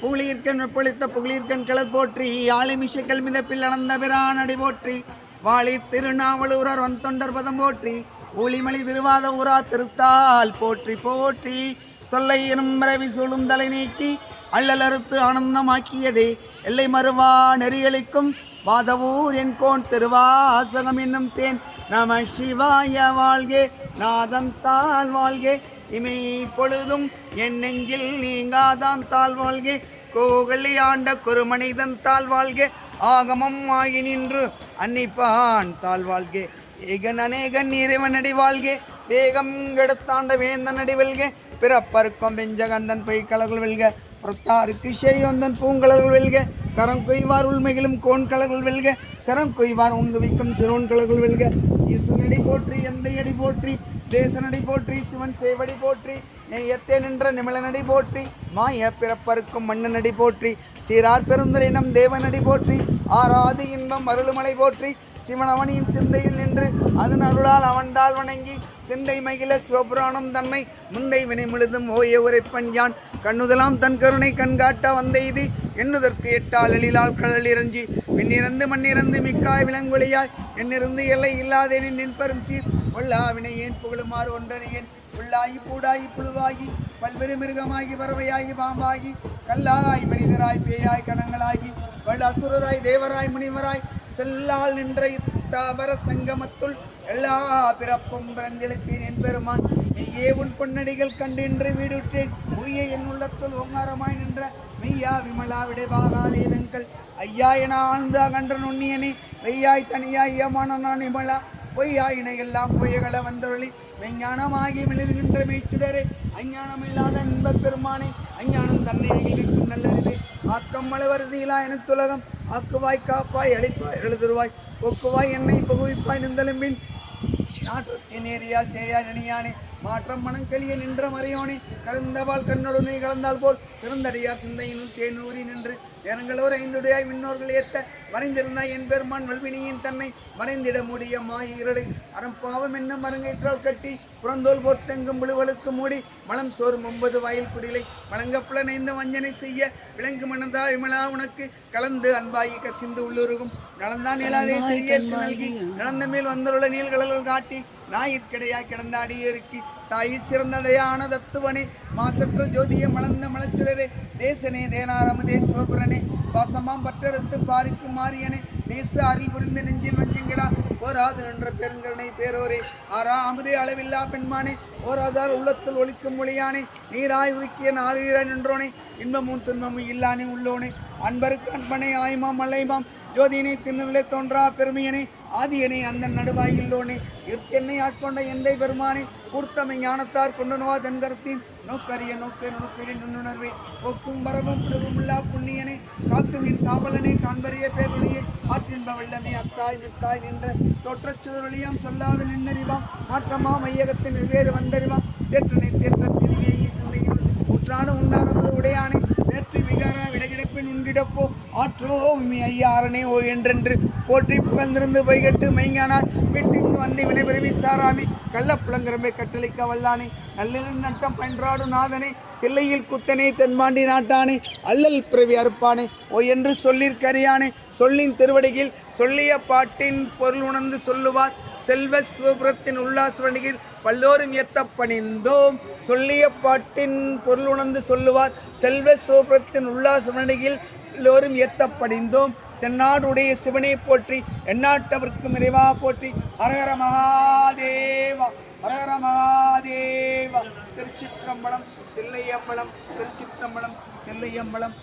புகழீர்க்கண் வெப்பொழித்த புகழீர்க்கண் கிளர் போற்றி ஆளிமிஷைகள் மிதப்பில் அனந்த பிரான் அடி போற்றி வாழி திருநாவலூரர் வந்தொண்டர் பதம் போற்றி ஊழிமணி திருவாத ஊரா திருத்தால் போற்றி போற்றி தொல்லை எனும் பிறவி சூழும் தலை நீக்கி அள்ளல் அறுத்து ஆனந்தமாக்கியதே எல்லை மறுவா நெறியளிக்கும் வாதவூர் என் கோன் திருவாசகம் என்னும் தேன் நம சிவாய வாழ்கே நாதன் தாழ் வாழ்கே இமை பொழுதும் என் நெஞ்சில் நீங்காதான் தாழ் வாழ்கே கோகலி ஆண்ட குருமனிதன் தாழ் வாழ்கே ஆகமம் ஆகி நின்று அன்னிப்பான் தாழ் வாழ்கே ஏகன் அநேகன் இறைவன் அடி வாழ்கே வேகம் கெடுத்தாண்ட வேந்தன் அடி வெல்க பிறப்பருக்கும் பெஞ்சகந்தன் பொய்கலர்கள் வெல்க புறத்தாருக்கு செய்யொந்தன் பூங்கலர்கள் வெல்க கரம் கொய்வார் உள்மைகளும் கோன் கலர்கள் வெல்க சரம் கொய்வார் உங்குவிக்கும் சிறுவன் கலர்கள் வெல்க ஈசனடி போற்றி எந்தையடி போற்றி தேசனடி போற்றி சிவன் சேவடி போற்றி நெய்யத்தே நின்ற நிமலனடி போற்றி மாய பிறப்பருக்கும் மன்னனடி போற்றி சீரார் பெருந்தரினம் தேவனடி போற்றி ஆராது இன்பம் அருளுமலை போற்றி சிவனவனியின் சிந்தையில் நின்று அதன் அருளால் அவன்தால் வணங்கி சிந்தை மகிழ சிவபுராணம் தன்னை முந்தை வினை முழுதும் ஓய உரைப்பன் யான் கண்ணுதலாம் தன் கருணை கண்காட்ட வந்த இது எண்ணுதற்கு எட்டால் எழிலால் கடல் இறஞ்சி விண்ணிறந்து மண்ணிறந்து மிக்காய் விலங்கொழியாய் என்னிருந்து எல்லை இல்லாதேனின் நின்பெரும் சீர் உள்ளாவினை ஏன் புகழுமாறு ஒன்றறியேன் உள்ளாகி பூடாகி புழுவாகி பல்வேறு மிருகமாகி பறவையாகி பாம்பாகி கல்லாய் மனிதராய் பேயாய் கணங்களாகி அசுரராய் தேவராய் முனிவராய் செல்லால் நின்ற இத்தாவர சங்கமத்துள் எல்லா பிறப்பும் பிறந்திருத்தேன் என் பெருமான் மெய்யே உன் பொன்னடிகள் கண்டின்று வீடுற்றேன் உய்ய என் உள்ளத்துள் ஓங்காரமாய் நின்ற மெய்யா விமலா விடைபாகாலேதங்கள் ஐயா என ஆழ்ந்த அகன்ற நுண்ணியனே மெய்யாய் தனியாய் யமான நான் விமலா பொய்யாயினை எல்லாம் பொய்யகள வந்தொழி மெஞ்ஞானமாகி மிளர்கின்ற மெய்ச்சுடரே அஞ்ஞானமில்லாத இன்பப் பெருமானே அஞ்ஞானம் தன்னை அகிழ்க்கும் நல்லது ஆக்கம் மலவருதியிலா எனத்துலகம் ஆக்குவாய் காப்பாய் அழைப்பாய் எழுதுருவாய் போக்குவாய் என்னை பகுவிப்பாய் நின்றலும்பின் நாற்றத்தின் ஏரியா சேயா நனியானே மாற்றம் மனங்கலிய நின்ற மறையோனே கலந்தவாள் கண்ணொடுனை கலந்தால் போல் சிறந்தடியார் சிந்தையினும் தேனூரி நின்று நேரங்களோர் ஐந்துடையாய் விண்ணோர்கள் ஏத்த மறைந்திருந்தாய் என் பெருமான் வல்வினியின் தன்னை மறைந்திட முடிய மாயிரடை அறம்பாவம் என்ன மரங்கேற்றால் கட்டி புறந்தோல் போர்த்தெங்கும் புழுவலுக்கு மூடி மலம் சோறும் 9 வயல் குடிலை வழங்கப்புல நைந்த வஞ்சனை செய்ய விலங்கு மனதா விமலா உனக்கு கலந்து அன்பாகி கசிந்து உள்ளுருகும் நலந்தான் நிலாதே செய்ய நல்கி நடந்த மேல் வந்தருள நீள்கடல்கள் காட்டி ஞாயிற்கிடையாய் கிடந்த அடியேறுக்கி தாயில் சிறந்தடையான தத்துவனே மாசற்ற ஜோதிய மலர்ந்த மலச்சுடரே தேசனே தேனாரமதே சிவபுரனே பாசமாம் பற்றெடுத்து பாரிக்கு மாறியனே நேச அருள் புரிந்து நெஞ்சில் வஞ்சங்களா ஓராது நின்ற பெருங்கருணை பேரோரே ஆறா அமுதே அளவில்லா பெண்மானே ஓராதார் உள்ளத்தில் ஒழிக்கும் மொழியானே நீராய் உருக்கிய நாரீராய் நின்றோனே இன்பமும் துன்பமும் இல்லானே உள்ளோனே அன்பருக்கு அன்பனை ஆய்மாம் மல்லைமாம் ஜோதியனை திண்ணுவிலை தோன்றா பெருமையனே ஆதியனை அந்த நடுவாயில்லோனே என்னை ஆட்கொண்ட எந்தை பெருமானே கூர்த்தமை ஞானத்தார் கொண்டுனவா தன்கரத்தின் நோக்கரிய நோக்கரிய நுண்ணுணர்வே ஒக்கும் வரவும் புலவுமில்லா புண்ணியனே காக்குமீர் காவலனே காண்பறிய பேரொழியே ஆற்றின்ப வெள்ளமே அத்தாய் நிற்காய் நின்ற தோற்றச்சுவரொழியாம் சொல்லாத நின்னறிவாம் மாற்றமா மையகத்தின் வெவ்வேறு வந்தறிவாம் தேற்றனை தேற்ற திணிவியை சிந்தையில் உற்றான உண்டானது உடையானே நேற்று விகார விடகிடப்பின் உண்டிடப்போ ஆற்றோ உண்மை ஐயாரனே ஓ என்றென்று போற்றி புகழ்ந்திருந்து வைகட்டு மைஞானார் வீட்டிற்கு வந்து வினைபிறவி சாராமி கள்ளப்புலங்கிரம்பை கட்டளிக்க வல்லானே நல்லில் நட்டம் பன்றாடு நாதனே தில்லையில் குத்தனே தென்பாண்டி நாட்டானே அல்லல் பிறவி அறுப்பானே ஓ என்று சொல்லிற்கரியானே சொல்லின் திருவடியில் சொல்லிய பாட்டின் பொருள் உணர்ந்து சொல்லுவார் செல்வ சிவபுரத்தின் உல்லாசவணியில் பல்லோரும் ஏத்த பணிந்தோம் சொல்லிய பாட்டின் பொருள் உணர்ந்து சொல்லுவார் செல்வ சிவபுரத்தின் உல்லாசவணியில் எல்லோரும் ஏத்த பணிந்தோம் தென்னாடுடைய சிவனை போற்றி எந்நாட்டவர்க்கும் இறைவா போற்றி ஹரஹர மகாதேவா ஹரஹர மகாதேவா திருச்சிற்றம்பலம் தில்லையம்பலம் திருச்சிற்றம்பலம் தில்லையம்பலம்